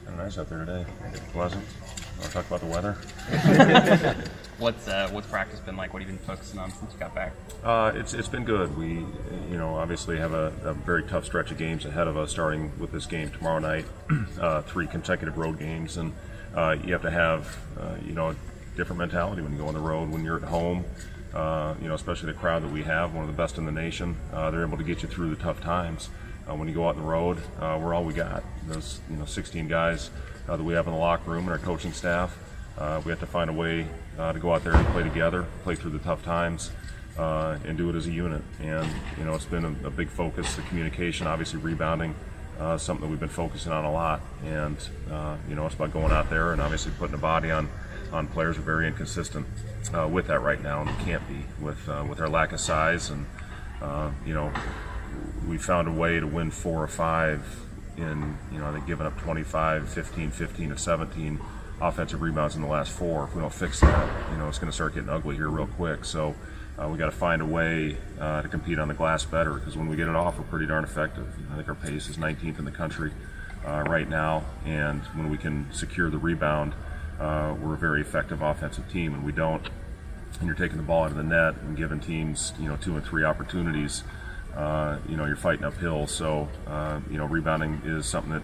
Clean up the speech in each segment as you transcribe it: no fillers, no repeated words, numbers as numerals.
Kind of nice out there today. Pleasant. Want to talk about the weather? What's practice been like? What have you been focusing on since you got back? It's been good. We, obviously have a very tough stretch of games ahead of us, starting with this game tomorrow night. 3 consecutive road games, and you have to have, a different mentality when you go on the road. When you're at home, especially the crowd that we have, one of the best in the nation, they're able to get you through the tough times. When you go out on the road, we're all we got. Those 16 guys that we have in the locker room and our coaching staff. We have to find a way to go out there and play together, play through the tough times, and do it as a unit. And it's been a big focus. The communication, obviously rebounding, something that we've been focusing on a lot. And it's about going out there and obviously putting a body on players who are very inconsistent with that right now, and we can't be with our lack of size. And we found a way to win 4 or 5 in, I think, giving up 25, 15, 15 to 17 offensive rebounds in the last 4. If we don't fix that, it's going to start getting ugly here real quick. So we got to find a way to compete on the glass better, because when we get it off, we're pretty darn effective. I think our pace is 19th in the country right now, and when we can secure the rebound, we're a very effective offensive team. And we don't, and you're taking the ball out of the net and giving teams 2 and 3 opportunities, you're fighting uphill. So rebounding is something that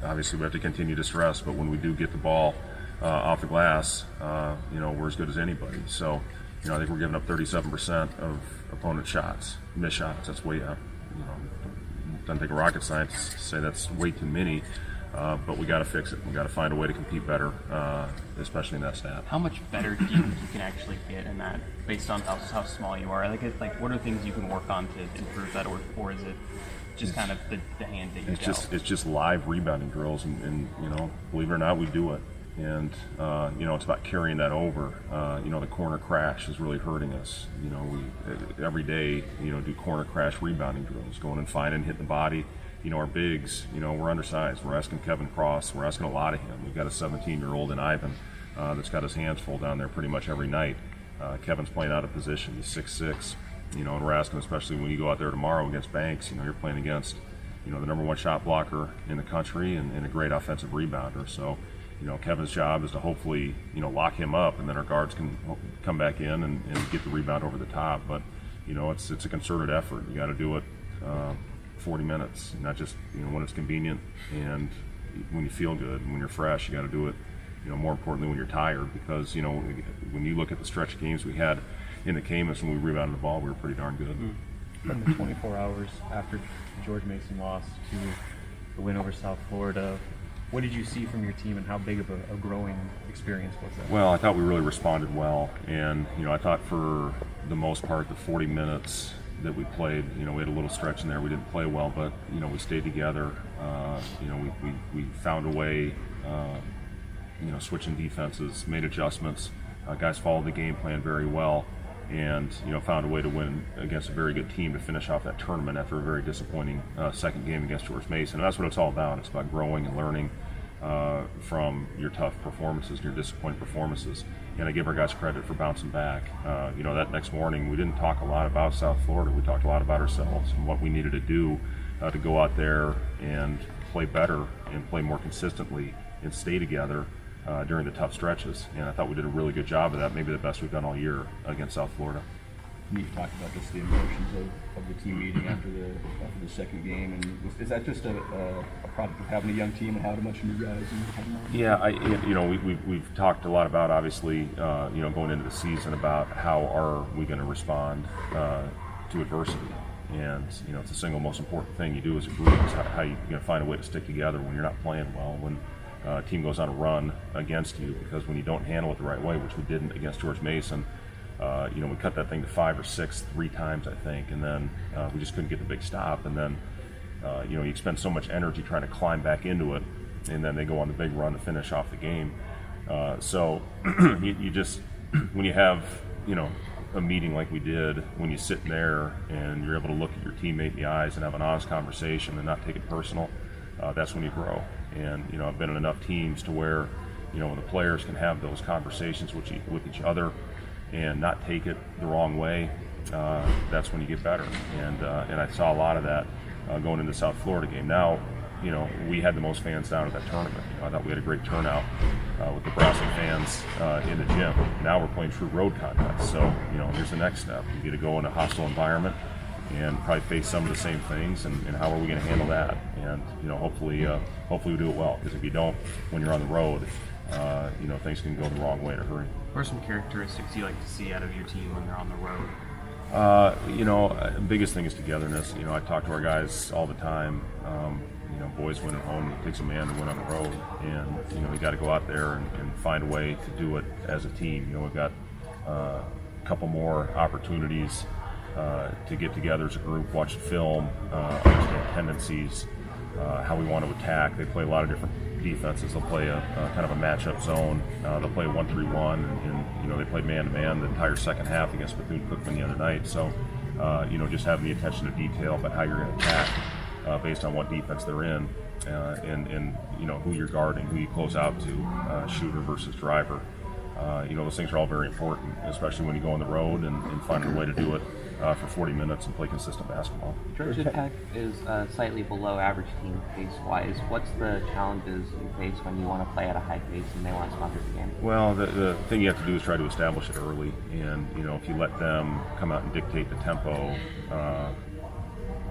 obviously we have to continue to stress, but when we do get the ball off the glass, we're as good as anybody. So I think we're giving up 37% of opponent shots, missed shots. That's way up. Doesn't take a rocket science to say that's way too many, but we got to fix it. We got to find a way to compete better, especially in that stat. How much better do you think you can actually get in that, based on how small you are? Like what are things you can work on to improve that, or is it just kind of the hand that you dealt? It's just live rebounding drills, and believe it or not, we do it. And it's about carrying that over. The corner crash is really hurting us. We every day do corner crash rebounding drills, going and finding and hitting the body. Our bigs, we're undersized. We're asking Kevin Cross. We're asking a lot of him. We've got a 17-year-old in Ivan that's got his hands full down there pretty much every night. Kevin's playing out of position. He's 6'6". And we're asking, especially when you go out there tomorrow against Banks, you're playing against, the #1 shot blocker in the country and a great offensive rebounder. So, Kevin's job is to hopefully, lock him up, and then our guards can come back in and get the rebound over the top. But, it's a concerted effort. You got to do it 40 minutes, not just, when it's convenient and when you feel good and when you're fresh. You got to do it, more importantly, when you're tired, because, when you look at the stretch of games we had in the Camus, when we rebounded the ball, we were pretty darn good. From the 24 hours after George Mason lost to the win over South Florida, what did you see from your team, and how big of a growing experience was that? Well, I thought we really responded well, and I thought for the most part, the 40 minutes that we played, we had a little stretch in there we didn't play well, but we stayed together. We found a way, switching defenses, made adjustments. Guys followed the game plan very well, and found a way to win against a very good team to finish off that tournament after a very disappointing second game against George Mason. And that's what it's all about. It's about growing and learning from your tough performances and your disappointing performances. And I give our guys credit for bouncing back. That next morning we didn't talk a lot about South Florida. We talked a lot about ourselves and what we needed to do to go out there and play better and play more consistently and stay together during the tough stretches. And I thought we did a really good job of that, maybe the best we've done all year against South Florida. You've talked about just the emotions of the team meeting after the second game, and is that just a product of having a young team and how much new guys? Yeah, we've talked a lot about, obviously, going into the season about how are we going to respond to adversity, and it's the single most important thing you do as a group is how you're going to find a way to stick together when you're not playing well, when a team goes on a run against you, because when you don't handle it the right way, which we didn't against George Mason. We cut that thing to 5 or 6 3 times, I think, and then we just couldn't get the big stop. And then, you expend so much energy trying to climb back into it, and then they go on the big run to finish off the game. So you just, when you have, a meeting like we did, when you sit in there and you're able to look at your teammate in the eyes and have an honest conversation and not take it personal, that's when you grow. And, I've been in enough teams to where, when the players can have those conversations with each other and not take it the wrong way, that's when you get better. And I saw a lot of that going into the South Florida game. Now, you know, we had the most fans down at that tournament. You know, I thought we had a great turnout with the brass of fans in the gym. Now we're playing true road contests. So, you know, here's the next step. You get to go in a hostile environment and probably face some of the same things, and how are we going to handle that? And, you know, hopefully we do it well, because if you don't, when you're on the road, you know, things can go the wrong way in a hurry. What are some characteristics you like to see out of your team when they're on the road? You know, the biggest thing is togetherness. You know, I talk to our guys all the time. You know, boys win at home. It takes a man to win on the road, and you know, we got to go out there and find a way to do it as a team. You know, we've got a couple more opportunities to get together as a group, watch the film, understand tendencies, how we want to attack. They play a lot of different defenses. They'll play a kind of a matchup zone. They'll play 1-3-1, and you know, they played man-to-man the entire second half against Bethune-Cookman the other night. So, you know, just having the attention to detail about how you're going to attack based on what defense they're in, and you know, who you're guarding, who you close out to, shooter versus driver. You know, those things are all very important, especially when you go on the road and find a way to do it for 40 minutes and play consistent basketball. Georgia Tech is slightly below average team pace-wise. What's the challenges you face when you want to play at a high pace and they want to smother the game? Well, the thing you have to do is try to establish it early, and you know, if you let them come out and dictate the tempo,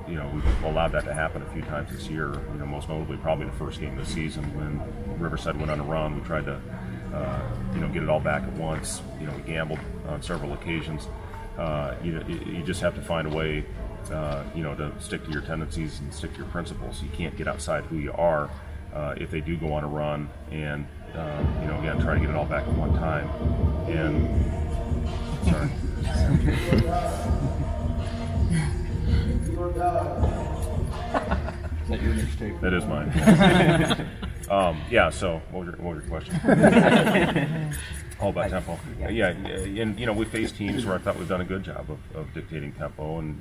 you know, we've allowed that to happen a few times this year. You know, most notably probably the first game of the season when Riverside went on a run. We tried to, you know, get it all back at once. You know, we gambled on several occasions. You know, you just have to find a way, you know, to stick to your tendencies and stick to your principles. You can't get outside who you are if they do go on a run, and you know, again, try to get it all back at one time. And sorry. Is that your mixtape? That is mine. Yeah. So, what was your question? All about tempo. Yeah, and you know, we face teams where I thought we've done a good job of dictating tempo, and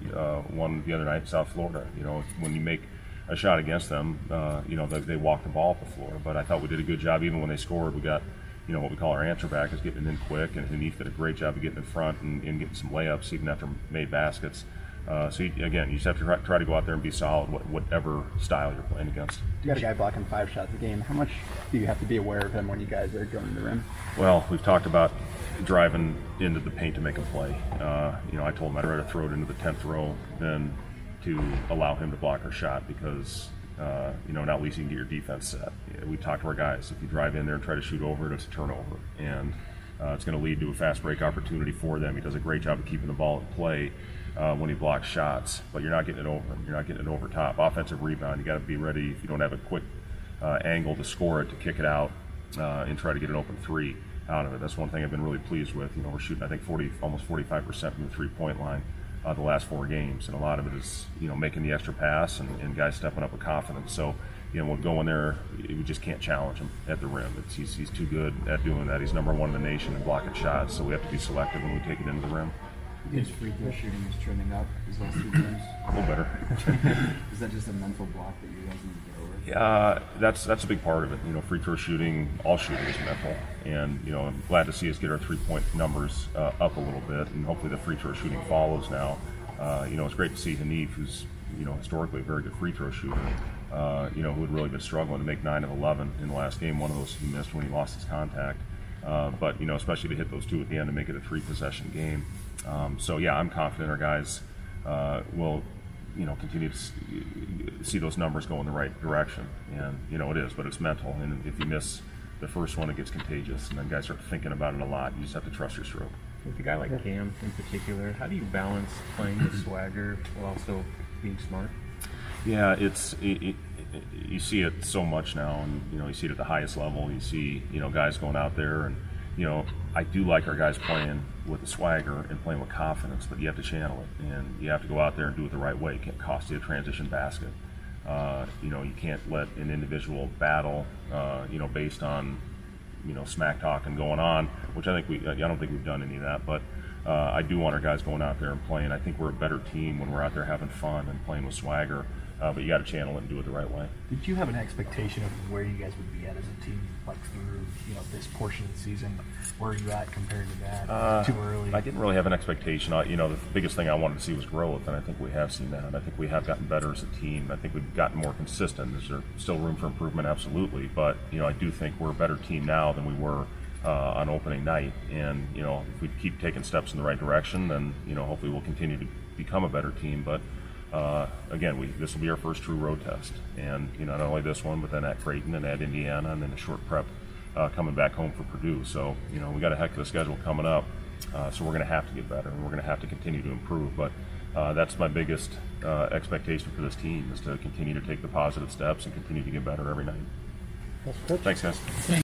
one the other night, South Florida. You know, when you make a shot against them, you know, they walk the ball up the floor. But I thought we did a good job. Even when they scored, we got, you know, what we call our answer back, is getting in quick, and Hanif did a great job of getting in front and getting some layups even after made baskets. So again, you just have to try to go out there and be solid, whatever style you're playing against. You got a guy blocking 5 shots a game. How much do you have to be aware of him when you guys are going to the rim? Well, we've talked about driving into the paint to make a play. You know, I told him I'd rather throw it into the 10th row than to allow him to block our shot, because you know, now at least you can get your defense set. We talked to our guys, if you drive in there and try to shoot over it, it's a turnover, and it's going to lead to a fast break opportunity for them. He does a great job of keeping the ball at play when he blocks shots, but you're not getting it over. You're not getting it over top. Offensive rebound, you got to be ready, if you don't have a quick angle to score it, to kick it out and try to get an open three out of it. That's one thing I've been really pleased with. You know, we're shooting, I think, almost 45% from the three-point line the last 4 games, and a lot of it is, you know, making the extra pass and guys stepping up with confidence. So, you know, we'll go in there, we just can't challenge him at the rim. He's too good at doing that. He's #1 in the nation in blocking shots, so we have to be selective when we take it into the rim. His free throw shooting is trending up his last 2 games. A little better. Is that just a mental block that you guys need to get over? That's a big part of it. You know, free throw shooting, all shooting is mental, and you know, I'm glad to see us get our 3-point numbers up a little bit, and hopefully the free throw shooting follows now. You know, it's great to see Hanif, who's, you know, historically a very good free throw shooter. You know, who had really been struggling to make 9 of 11 in the last game. One of those he missed when he lost his contact. But you know, especially to hit those 2 at the end to make it a 3-possession game. So yeah, I'm confident our guys will, you know, continue to see those numbers go in the right direction. And you know, it is, but it's mental. And if you miss the first one, it gets contagious, and then guys start thinking about it a lot. You just have to trust your stroke. With a guy like Cam in particular, how do you balance playing with swagger while also being smart? Yeah, you see it so much now, and you know, you see it at the highest level. You see, you know, guys going out there, and you know, I do like our guys playing with the swagger and playing with confidence, but you have to channel it, and you have to go out there and do it the right way. It can't cost you a transition basket. You know, you can't let an individual battle, you know, based on, you know, smack talk and going on, which I don't think we've done any of that, but I do want our guys going out there and playing. I think we're a better team when we're out there having fun and playing with swagger but you got to channel it and do it the right way. Did you have an expectation of where you guys would be at as a team, like through this portion of the season? Where are you at compared to that? Too early? I didn't really have an expectation. The biggest thing I wanted to see was growth, and I think we have seen that. I think we have gotten better as a team. I think we've gotten more consistent. Is there still room for improvement? Absolutely, but I do think we're a better team now than we were on opening night. And if we keep taking steps in the right direction, then hopefully we'll continue to become a better team. But again, this will be our first true road test, and not only this one, but then at Creighton and at Indiana, and then a short prep coming back home for Purdue. So we got a heck of a schedule coming up, so we're going to have to get better, and we're going to have to continue to improve. But that's my biggest expectation for this team, is to continue to take the positive steps and continue to get better every night. Thanks, guys.